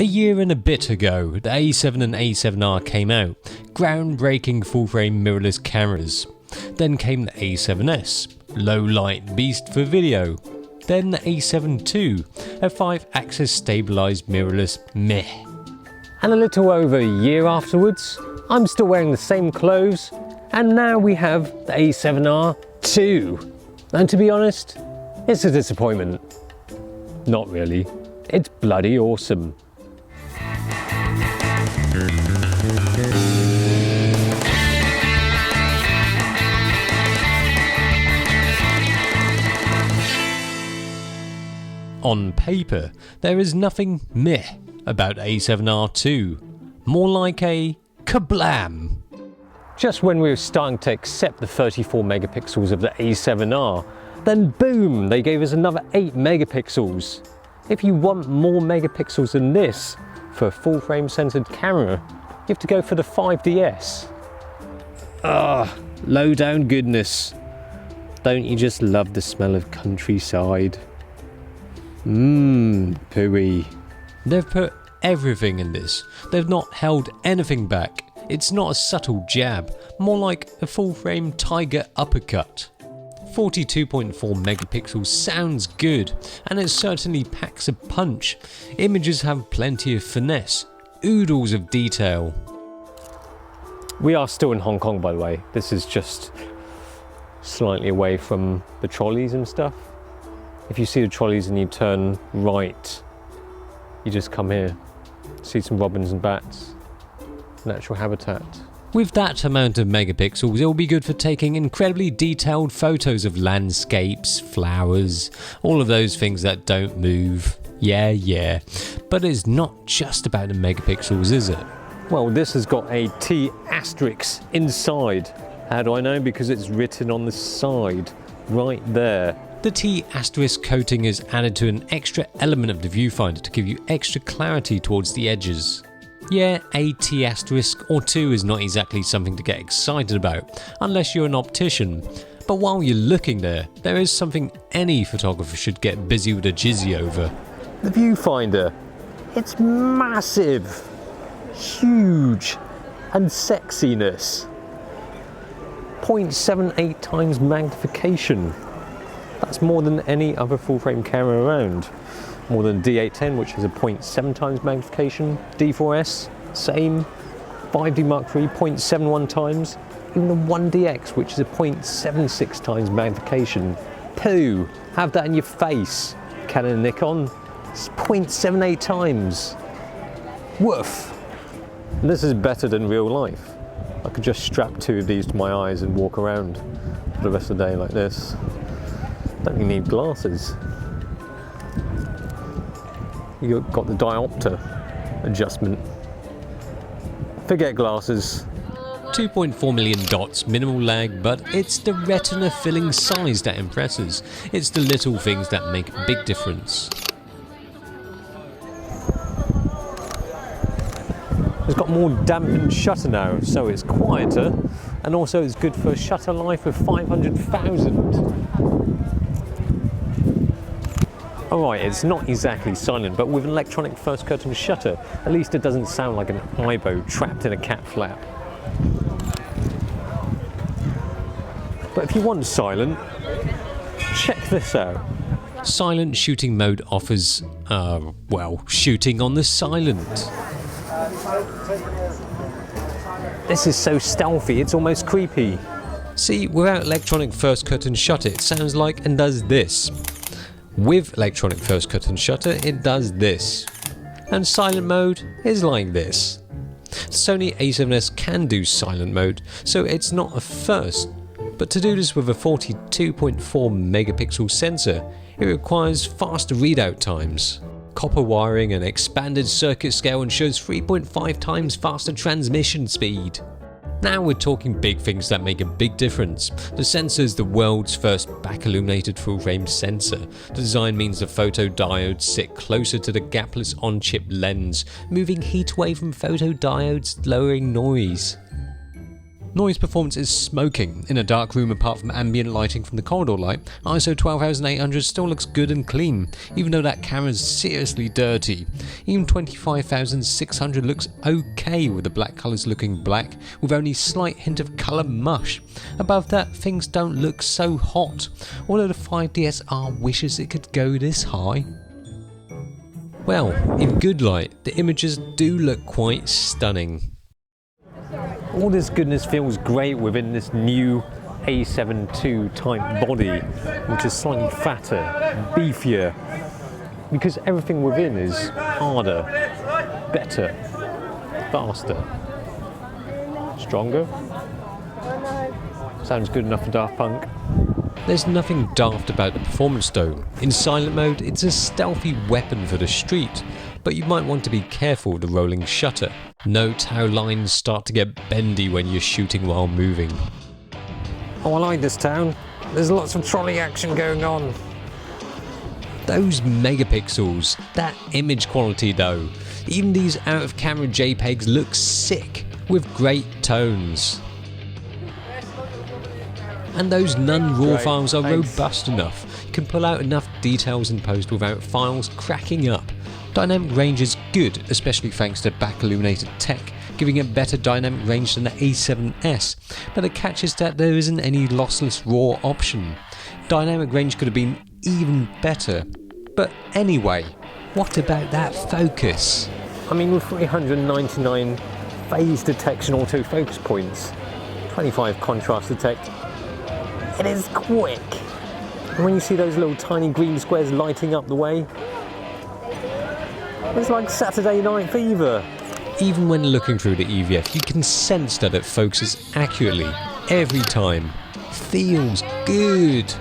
A year and a bit ago, the A7 and a7R came out, groundbreaking full-frame mirrorless cameras. Then came the a7S, low-light beast for video. Then the a7 II, a 5-axis stabilised mirrorless meh. And a little over a year afterwards, I'm still wearing the same clothes, and now we have the a7R II. And to be honest, it's a disappointment. Not really. It's bloody awesome. On paper, there is nothing meh about a7R II, more like a kablam. Just when we were starting to accept the 34 megapixels of the a7R, then boom, they gave us another 8 megapixels. If you want more megapixels than this for a full frame censored camera, you have to go for the 5DS. Low down goodness. Don't you just love the smell of countryside? Pooey. They've put everything in this. They've not held anything back. It's not a subtle jab, more like a full frame tiger uppercut. 42.4 megapixels sounds good, and it certainly packs a punch. Images have plenty of finesse, oodles of detail. We are still in Hong Kong, by the way. This is just slightly away from the trolleys and stuff. If you see the trolleys and you turn right, you just come here, see some robins and bats, natural habitat. With that amount of megapixels, it will be good for taking incredibly detailed photos of landscapes, flowers, all of those things that don't move. Yeah. But it's not just about the megapixels, is it? Well, this has got a T asterisk inside. How do I know? Because it's written on the side, right there. The T asterisk coating is added to an extra element of the viewfinder to give you extra clarity towards the edges. Yeah, a T asterisk or two is not exactly something to get excited about, unless you're an optician. But while you're looking there is something any photographer should get busy with a jizzy over. The viewfinder. It's massive, huge, and sexiness. 0.78 times magnification. That's more than any other full frame camera around. More than D810, which is a 0.7 times magnification. D4S, same. 5D Mark III, 0.71 times. Even the 1DX, which is a 0.76 times magnification. Pooh, have that in your face. Canon and Nikon, it's 0.78 times. Woof. And this is better than real life. I could just strap 2 of these to my eyes and walk around for the rest of the day like this. Don't even need glasses. You've got the diopter adjustment. Forget glasses. 2.4 million dots, minimal lag, but it's the retina filling size that impresses. It's the little things that make a big difference. It's got more dampened shutter now, so it's quieter, and also it's good for shutter life of 500,000. Alright, it's not exactly silent, but with an electronic first curtain shutter, at least it doesn't sound like an Aibo trapped in a cat flap. But if you want silent, check this out. Silent shooting mode offers, shooting on the silent. This is so stealthy, it's almost creepy. See, without electronic first curtain shutter, it sounds like and does this. With electronic first curtain shutter, it does this. And silent mode is like this. The Sony a7S can do silent mode, so it's not a first. But to do this with a 42.4 megapixel sensor, it requires faster readout times. Copper wiring and expanded circuit scale ensures 3.5 times faster transmission speed. Now we're talking big things that make a big difference. The sensor is the world's first back-illuminated full-frame sensor. The design means the photodiodes sit closer to the gapless on-chip lens, moving heat away from photodiodes, lowering noise. Noise performance is smoking. In a dark room apart from ambient lighting from the corridor light, ISO 12800 still looks good and clean, even though that camera's seriously dirty. Even 25600 looks okay with the black colours looking black, with only slight hint of colour mush. Above that, things don't look so hot, although the 5DSR wishes it could go this high. Well, in good light, the images do look quite stunning. All this goodness feels great within this new a7 II type body, which is slightly fatter, beefier, because everything within is harder, better, faster, stronger. Sounds good enough for Daft Punk. There's nothing daft about the performance though. In silent mode, it's a stealthy weapon for the street, but you might want to be careful with the rolling shutter. Note how lines start to get bendy when you're shooting while moving. Oh, I like this town. There's lots of trolley action going on. Those megapixels, that image quality though. Even these out of camera JPEGs look sick, with great tones. And those non-RAW files are robust enough. You can pull out enough details in post without files cracking up. Dynamic range is good, especially thanks to back illuminated tech, giving it better dynamic range than the A7S, but the catch is that there isn't any lossless RAW option. Dynamic range could have been even better. But anyway, what about that focus? I mean, with 399 phase detection autofocus points, 25 contrast detect, it is quick. And when you see those little tiny green squares lighting up the way, it's like Saturday Night Fever. Even when looking through the EVF, you can sense that it focuses accurately every time. Feels good.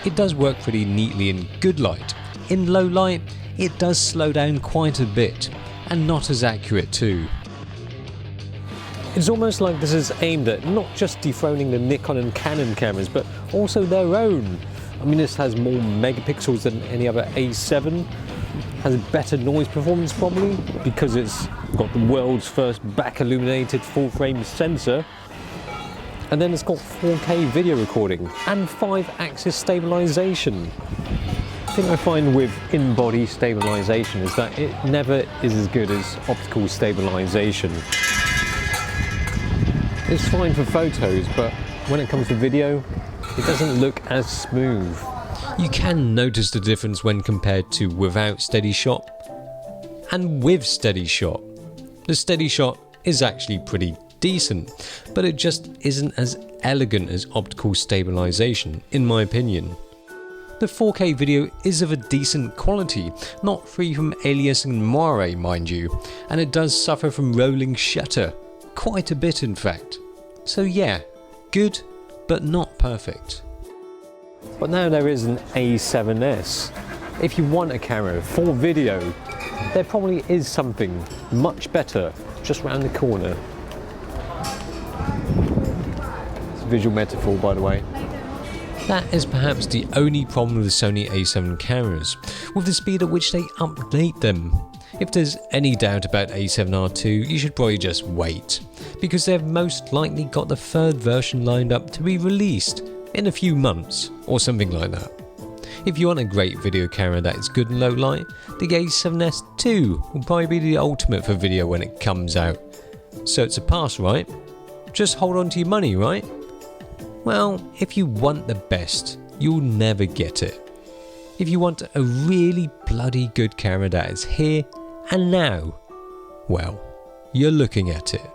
It does work pretty neatly in good light. In low light, it does slow down quite a bit, and not as accurate too. It's almost like this is aimed at not just dethroning the Nikon and Canon cameras, but also their own. I mean, this has more megapixels than any other A7, has better noise performance probably, because it's got the world's first back illuminated full frame sensor, and then it's got 4K video recording and 5-axis stabilization. The thing I find with in-body stabilization is that it never is as good as optical stabilization. It's fine for photos, but when it comes to video, it doesn't look as smooth. You can notice the difference when compared to without steady shot and with steady shot. The steady shot is actually pretty decent, but it just isn't as elegant as optical stabilization, in my opinion. The 4K video is of a decent quality, not free from aliasing and moire, mind you, and it does suffer from rolling shutter. Quite a bit in fact. So yeah, good, but not perfect. But now there is an A7S. If you want a camera for video, there probably is something much better just round the corner. It's a visual metaphor, by the way. That is perhaps the only problem with the Sony a7 cameras, with the speed at which they update them. If there's any doubt about a7R II, you should probably just wait, because they've most likely got the third version lined up to be released in a few months, or something like that. If you want a great video camera that is good in low light, the A7S II will probably be the ultimate for video when it comes out. So it's a pass, right? Just hold on to your money, right? Well, if you want the best, you'll never get it. If you want a really bloody good camera that is here and now, well, you're looking at it.